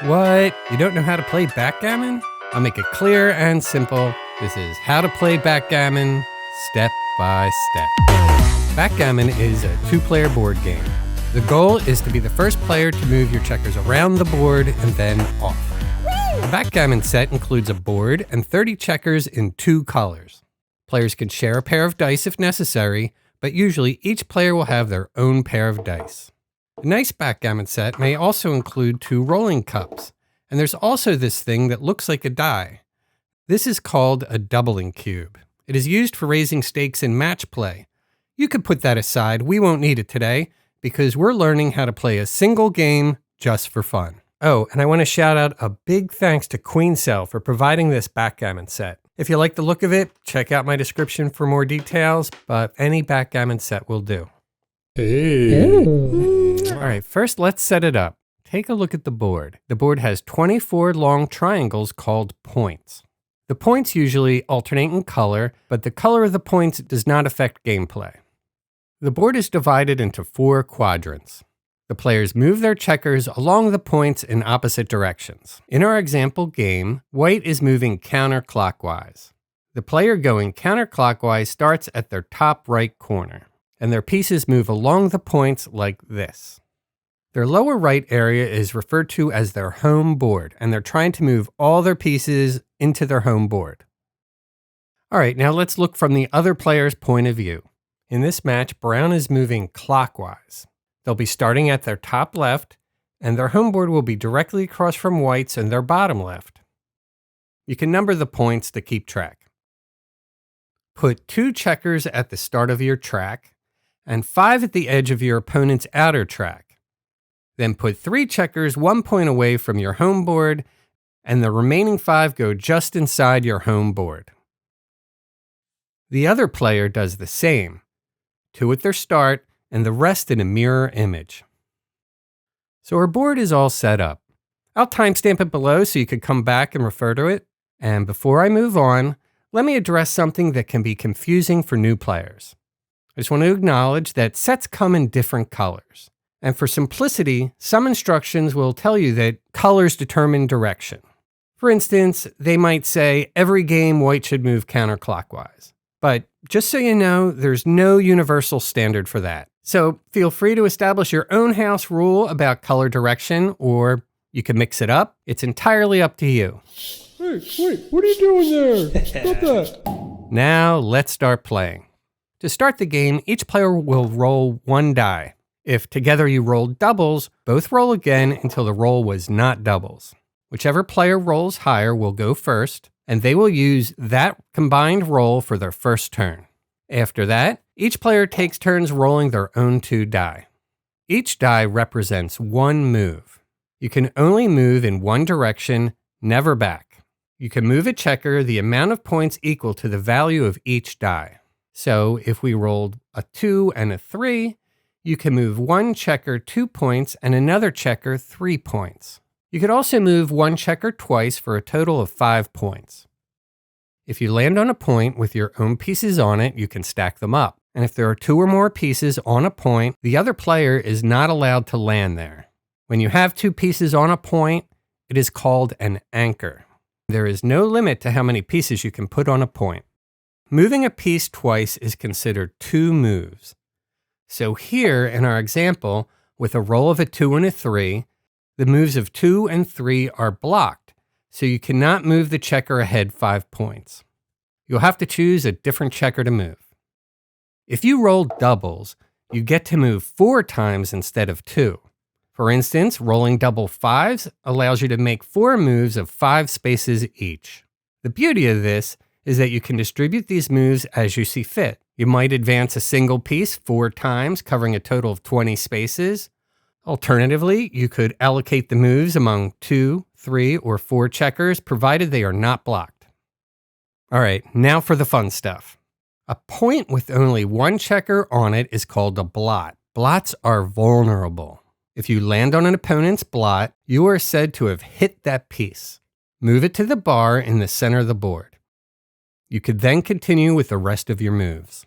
What? You don't know how to play backgammon? I'll make it clear and simple. This is how to play backgammon step by step. Backgammon is a two-player board game. The goal is to be the first player to move your checkers around the board and then off. The backgammon set includes a board and 30 checkers in 2 colors. Players can share a pair of dice if necessary, but usually each player will have their own pair of dice. A nice backgammon set may also include 2 rolling cups, and there's also this thing that looks like a die. This is called a doubling cube. It is used for raising stakes in match play. You could put that aside, we won't need it today, because we're learning how to play a single game just for fun. Oh, and I want to shout out a big thanks to Queen Cell for providing this backgammon set. If you like the look of it, check out my description for more details, but any backgammon set will do. Hey. All right, first let's set it up. Take a look at the board. The board has 24 long triangles called points. The points usually alternate in color, but the color of the points does not affect gameplay. The board is divided into 4 quadrants. The players move their checkers along the points in opposite directions. In our example game, white is moving counterclockwise. The player going counterclockwise starts at their top right corner, and their pieces move along the points like this. Their lower right area is referred to as their home board, and they're trying to move all their pieces into their home board. All right, now let's look from the other player's point of view. In this match, brown is moving clockwise. They'll be starting at their top left, and their home board will be directly across from white's and their bottom left. You can number the points to keep track. Put 2 checkers at the start of your track, and 5 at the edge of your opponent's outer track. Then put 3 checkers 1 point away from your home board, and the remaining 5 go just inside your home board. The other player does the same, 2 at their start, and the rest in a mirror image. So our board is all set up. I'll timestamp it below so you could come back and refer to it. And before I move on, let me address something that can be confusing for new players. I just want to acknowledge that sets come in different colors. And for simplicity, some instructions will tell you that colors determine direction. For instance, they might say every game white should move counterclockwise. But just so you know, there's no universal standard for that. So feel free to establish your own house rule about color direction, or you can mix it up. It's entirely up to you. Hey, wait, what are you doing there? Stop that. Now let's start playing. To start the game, each player will roll 1 die. If together you rolled doubles, both roll again until the roll was not doubles. Whichever player rolls higher will go first, and they will use that combined roll for their first turn. After that, each player takes turns rolling their own 2 die. Each die represents 1 move. You can only move in one direction, never back. You can move a checker the amount of points equal to the value of each die. So if we rolled a 2 and a 3, you can move 1 checker 2 points and another checker 3 points. You could also move 1 checker twice for a total of 5 points. If you land on a point with your own pieces on it, you can stack them up. And if there are 2 or more pieces on a point, the other player is not allowed to land there. When you have 2 pieces on a point, it is called an anchor. There is no limit to how many pieces you can put on a point. Moving a piece twice is considered 2 moves. So here in our example, with a roll of a 2 and a 3, the moves of 2 and 3 are blocked, so you cannot move the checker ahead 5 points. You'll have to choose a different checker to move. If you roll doubles, you get to move 4 times instead of 2. For instance, rolling double 5s allows you to make 4 moves of 5 spaces each. The beauty of this is that you can distribute these moves as you see fit. You might advance a single piece 4 times, covering a total of 20 spaces. Alternatively, you could allocate the moves among 2, 3, or 4 checkers, provided they are not blocked. All right, now for the fun stuff. A point with only 1 checker on it is called a blot. Blots are vulnerable. If you land on an opponent's blot, you are said to have hit that piece. Move it to the bar in the center of the board. You could then continue with the rest of your moves.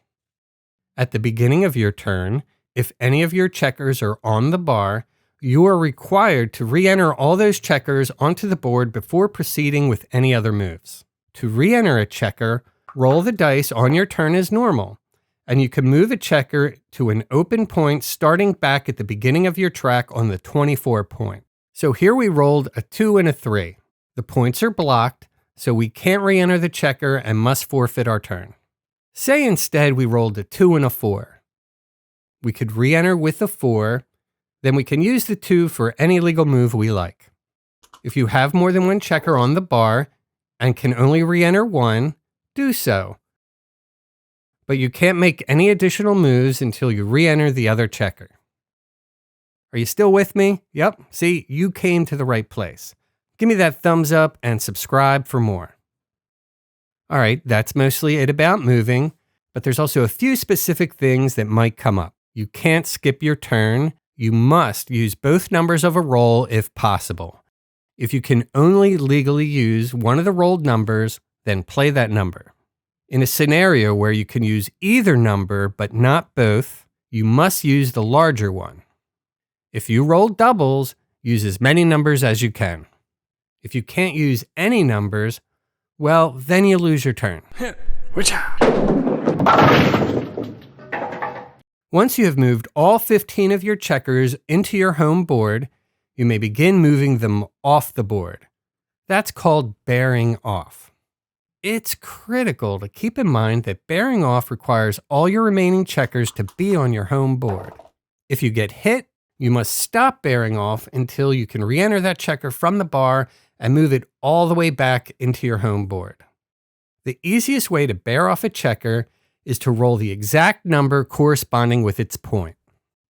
At the beginning of your turn, if any of your checkers are on the bar, you are required to re-enter all those checkers onto the board before proceeding with any other moves. To re-enter a checker, roll the dice on your turn as normal, and you can move a checker to an open point starting back at the beginning of your track on the 24 point. So here we rolled a 2 and a 3. The points are blocked, so we can't re-enter the checker and must forfeit our turn. Say instead we rolled a 2 and a 4. We could re-enter with the 4, then we can use the 2 for any legal move we like. If you have more than one checker on the bar and can only re-enter one, do so. But you can't make any additional moves until you re-enter the other checker. Are you still with me? Yep, see, you came to the right place. Give me that thumbs up and subscribe for more. All right, that's mostly it about moving, but there's also a few specific things that might come up. You can't skip your turn. You must use both numbers of a roll if possible. If you can only legally use one of the rolled numbers, then play that number. In a scenario where you can use either number but not both, you must use the larger one. If you roll doubles, use as many numbers as you can. If you can't use any numbers, well, then you lose your turn. Once you have moved all 15 of your checkers into your home board, you may begin moving them off the board. That's called bearing off. It's critical to keep in mind that bearing off requires all your remaining checkers to be on your home board. If you get hit, you must stop bearing off until you can re-enter that checker from the bar and move it all the way back into your home board. The easiest way to bear off a checker is to roll the exact number corresponding with its point.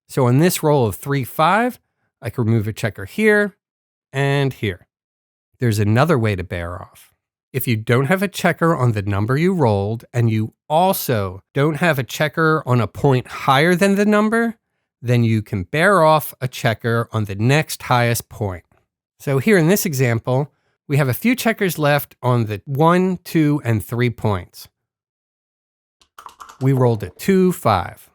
So on this roll of 3-5, I can remove a checker here and here. There's another way to bear off. If you don't have a checker on the number you rolled, and you also don't have a checker on a point higher than the number, then you can bear off a checker on the next highest point. So here in this example, we have a few checkers left on the 1, 2, and 3 points. We rolled a 2-5.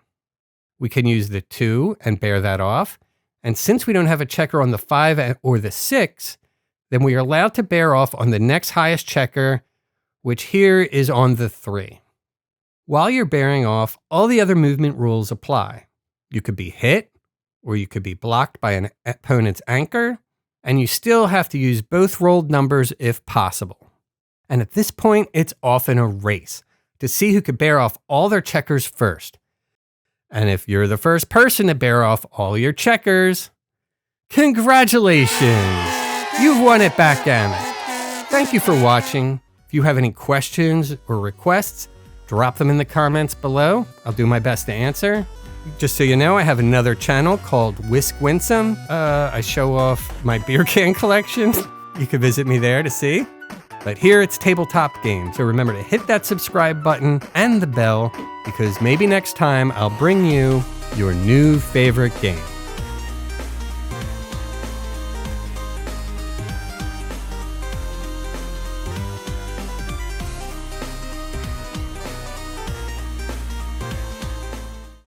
We can use the 2 and bear that off. And since we don't have a checker on the 5 or the 6, then we are allowed to bear off on the next highest checker, which here is on the 3. While you're bearing off, all the other movement rules apply. You could be hit, or you could be blocked by an opponent's anchor, and you still have to use both rolled numbers if possible. And at this point, it's often a race to see who could bear off all their checkers first. And if you're the first person to bear off all your checkers, congratulations! You've won at Backgammon. Thank you for watching. If you have any questions or requests, drop them in the comments below. I'll do my best to answer. Just so you know, I have another channel called Whisk Winsome. I show off my beer can collection. You can visit me there to see. But here it's tabletop games, so remember to hit that subscribe button and the bell, because maybe next time I'll bring you your new favorite game.